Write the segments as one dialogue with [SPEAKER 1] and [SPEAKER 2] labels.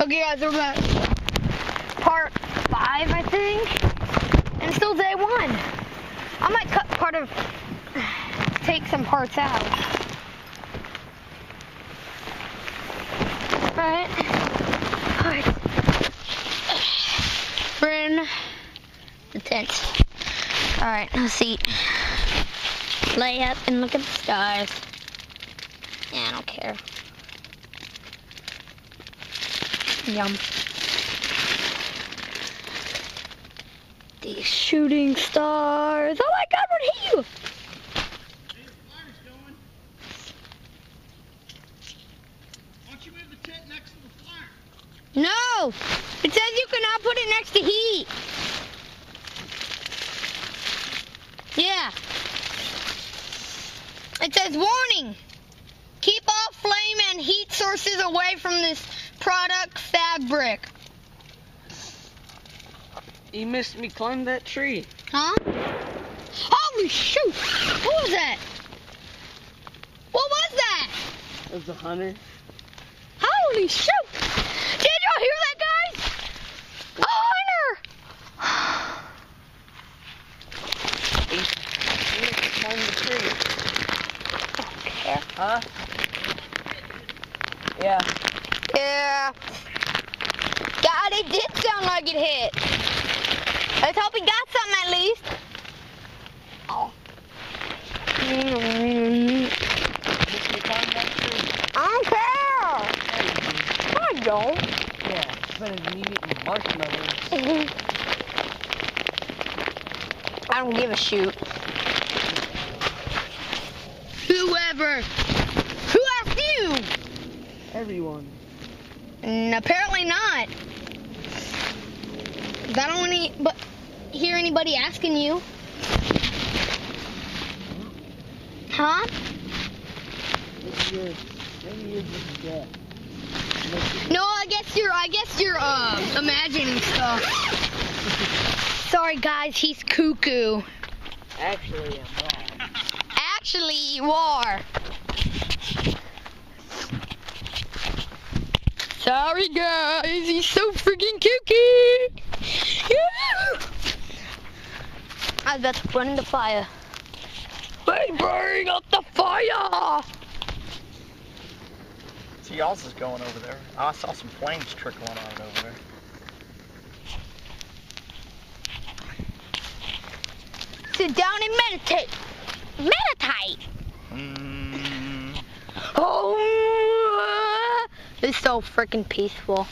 [SPEAKER 1] Okay, guys, we're at part 5, I think, and it's still day 1. I might take some parts out. Alright. We're in the tent. Alright, let's eat. Lay up and look at the stars. Yeah, I don't care. Yum. These shooting stars. Oh my God, what hit you?
[SPEAKER 2] Hey, the fire's going. Why don't you move the tent next to the fire?
[SPEAKER 1] No! It says you cannot put it next to heat. Yeah. It says warning. Keep all flame and heat sources away from this product fabric.
[SPEAKER 3] You missed me climb that tree.
[SPEAKER 1] Huh? Holy shoot! What was that? What was that?
[SPEAKER 3] It was a hunter.
[SPEAKER 1] Holy shoot! Did y'all hear that, guys? A hunter!
[SPEAKER 3] You missed me climb the tree.
[SPEAKER 1] I don't care.
[SPEAKER 3] Huh? Yeah.
[SPEAKER 1] Yeah. God, it did sound like it hit. Let's hope he got something at least. Oh. I don't care. I don't.
[SPEAKER 3] Yeah, it's better than you eating marshmallows.
[SPEAKER 1] I don't give a shoot. Whoever. Who asked you?
[SPEAKER 3] Everyone.
[SPEAKER 1] Apparently not. 'Cause I don't hear anybody asking you. Huh?
[SPEAKER 3] Maybe you're just dead.
[SPEAKER 1] No, I guess you're imagining stuff. Sorry guys, he's cuckoo.
[SPEAKER 3] Actually, I'm wrong.
[SPEAKER 1] Actually, you are. Sorry guys, he's so freaking kooky. Yeah. I was about to run in the fire. Hey, bring up the fire!
[SPEAKER 2] See, y'all's is going over there. I saw some flames trickling on it over there.
[SPEAKER 1] Sit down and meditate. Meditate. Oh, this is so freaking peaceful.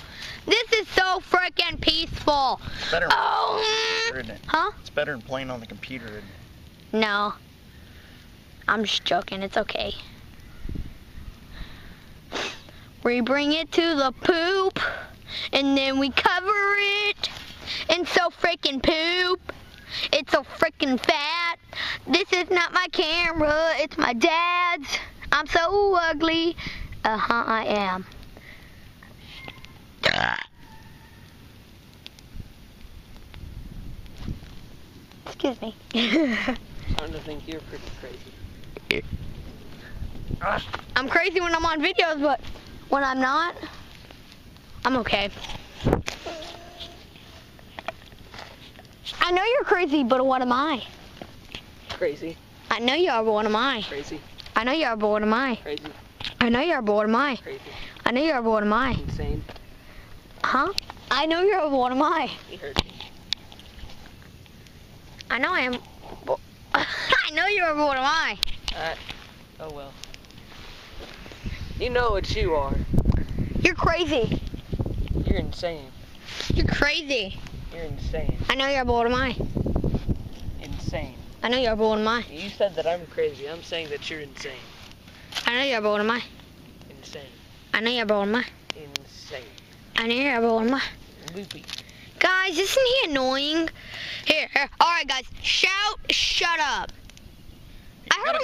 [SPEAKER 1] This is so freaking peaceful.
[SPEAKER 2] It's better
[SPEAKER 1] Oh.
[SPEAKER 2] isn't it?
[SPEAKER 1] Huh?
[SPEAKER 2] It's better than playing on the computer, isn't it?
[SPEAKER 1] No. I'm just joking. It's okay. We bring it to the poop, and then we cover it in so freaking poop. It's so freaking fat. This is not my camera. It's my dad's. I'm so ugly. I am. Excuse me.
[SPEAKER 3] Starting to think you're pretty crazy.
[SPEAKER 1] I'm crazy when I'm on videos, but when I'm not, I'm okay. I know you're crazy, but what am I?
[SPEAKER 3] Crazy.
[SPEAKER 1] I know you are, but what am I?
[SPEAKER 3] Crazy.
[SPEAKER 1] I know you are, but what am I?
[SPEAKER 3] Crazy.
[SPEAKER 1] I know you are, but what am I?
[SPEAKER 3] Crazy.
[SPEAKER 1] I know you are, but what am I?
[SPEAKER 3] Insane.
[SPEAKER 1] Huh? I know you are, but what am I?
[SPEAKER 3] You heard me.
[SPEAKER 1] I know I am. I know you are, but what am I?
[SPEAKER 3] Oh well. You know what you are.
[SPEAKER 1] You're crazy.
[SPEAKER 3] You're insane.
[SPEAKER 1] You're crazy.
[SPEAKER 3] You're insane.
[SPEAKER 1] I know you are, but what am I?
[SPEAKER 3] Insane.
[SPEAKER 1] I know you are, but what am I?
[SPEAKER 3] You said that I'm crazy. I'm saying that you're insane.
[SPEAKER 1] I know you are, but what am I?
[SPEAKER 3] Insane.
[SPEAKER 1] I know you are, but what am I?
[SPEAKER 3] Insane.
[SPEAKER 1] I know you are, but what am I?
[SPEAKER 3] Loopy.
[SPEAKER 1] Guys, isn't he annoying? Here. Alright, guys. Shut up.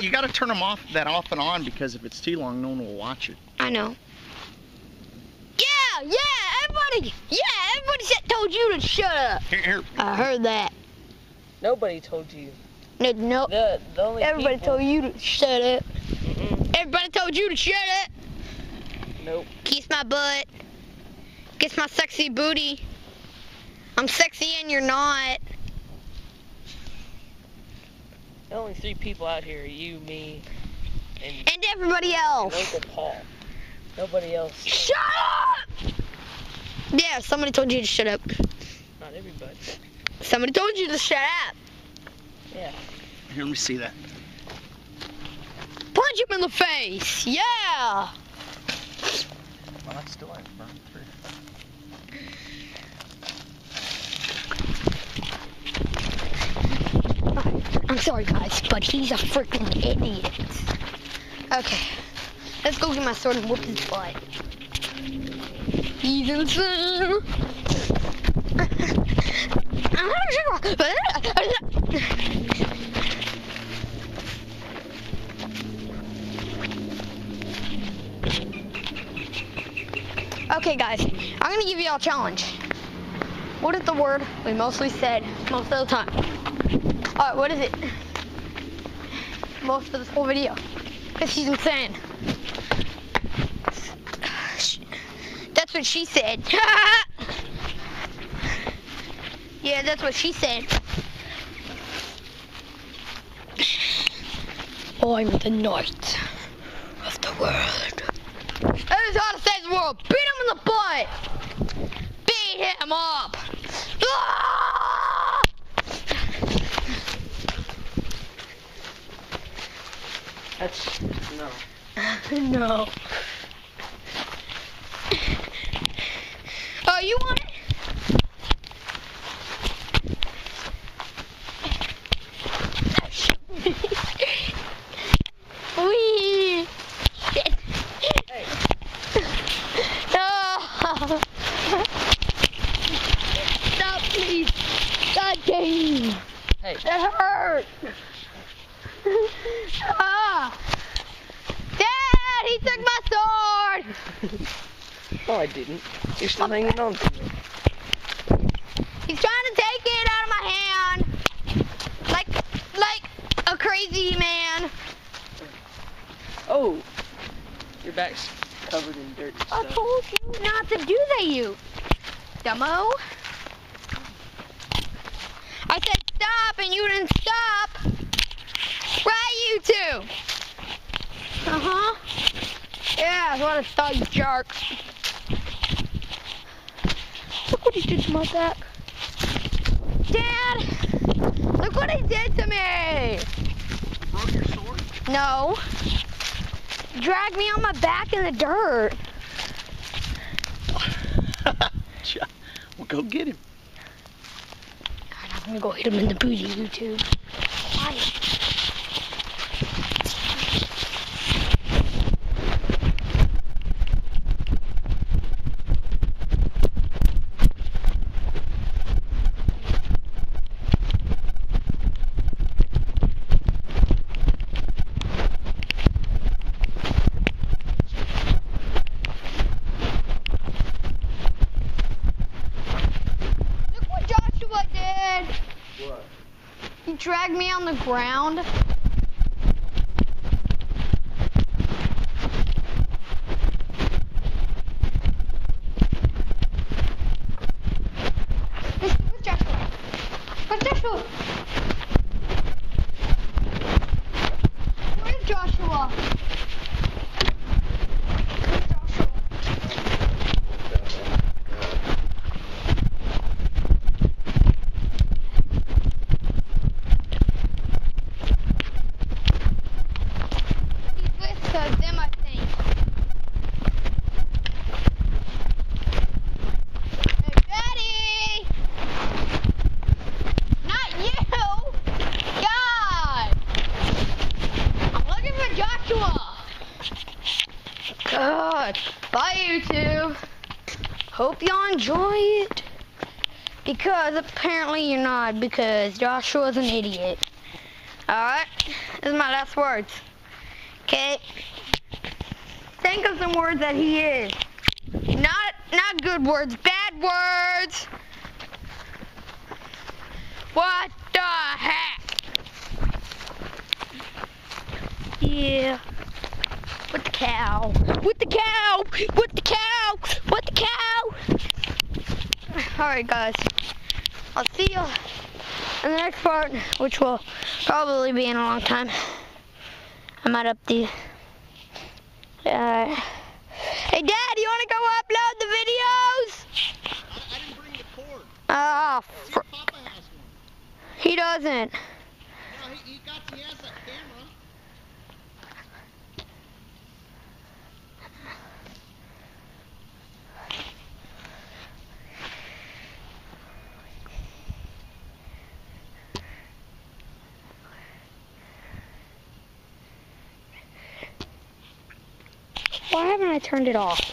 [SPEAKER 2] You gotta turn them off and on, because if it's too long, no one will watch it.
[SPEAKER 1] I know. Yeah, everybody told you to shut up.
[SPEAKER 2] Here.
[SPEAKER 1] I heard that.
[SPEAKER 3] Nobody told you.
[SPEAKER 1] No.
[SPEAKER 3] The only
[SPEAKER 1] Everybody
[SPEAKER 3] people...
[SPEAKER 1] told you to shut up.
[SPEAKER 3] Mm-mm.
[SPEAKER 1] Everybody told you to shut up.
[SPEAKER 3] Nope.
[SPEAKER 1] Kiss my butt. Kiss my sexy booty. I'm sexy and you're not.
[SPEAKER 3] There's only 3 people out here, you, me, and
[SPEAKER 1] everybody else.
[SPEAKER 3] Uncle Paul. Nobody else.
[SPEAKER 1] Shut up! Yeah, somebody told you to shut up.
[SPEAKER 3] Not everybody.
[SPEAKER 1] Somebody told you to shut up.
[SPEAKER 3] Yeah.
[SPEAKER 2] Here, let me see that.
[SPEAKER 1] Punch him in the face. Yeah.
[SPEAKER 2] Well, that's still ain't burned through.
[SPEAKER 1] I'm sorry, guys, but he's a freaking idiot. Okay, let's go get my sword and whoop his butt. He's insane. Okay, guys, I'm gonna give y'all a challenge. What is the word we mostly said most of the time? Alright, what is it? Most of this whole video. Because she's insane. That's what she said. Yeah, that's what she said. I'm the knight of the world. That is how to save the world. Beat him in the butt. Beat him up. Ah!
[SPEAKER 3] That's, no.
[SPEAKER 1] No. Oh, you want it? Wee. Shit.
[SPEAKER 3] Hey.
[SPEAKER 1] No. Stop, please. God dang.
[SPEAKER 3] Hey.
[SPEAKER 1] That hurt. Ah. Dad, he took my sword.
[SPEAKER 3] No, I didn't. You're still hanging on to it.
[SPEAKER 1] He's trying to take it out of my hand. Like a crazy man.
[SPEAKER 3] Oh, your back's covered in dirt and
[SPEAKER 1] I
[SPEAKER 3] stuff.
[SPEAKER 1] told you not to do that, you dumbo. I said stop and you didn't stop. Right, you two? Uh-huh. Yeah, that's what I saw, you jerks. Look what he did to my back. Dad, look what he did to me.
[SPEAKER 2] Broke your sword?
[SPEAKER 1] No. Dragged me on my back in the dirt.
[SPEAKER 2] Well, go get him.
[SPEAKER 1] I'm gonna go hit him in the booty, YouTube. Why? Look what Joshua did.
[SPEAKER 2] What?
[SPEAKER 1] He dragged me on the ground. Where's Joshua? Where's Joshua? Where's Joshua? Where's Joshua? He's with them, I think. Hey, Daddy! Not you! God! I'm looking for Joshua! God. Bye, YouTube. Hope y'all enjoy it. Because apparently you're not, because Joshua's an idiot. Alright? This is my last words. Okay? Think of some words that he is. Not good words, bad words. What the heck? Yeah. With the cow. With the cow. With the cow. With the cow. Alright guys, I'll see you in the next part, which will probably be in a long time. I might up the... Hey Dad, you want to go upload the videos?
[SPEAKER 2] I didn't bring the cord.
[SPEAKER 1] Oh,
[SPEAKER 2] See if Papa has one.
[SPEAKER 1] he doesn't.
[SPEAKER 2] No, he has that camera.
[SPEAKER 1] Why haven't I turned it off?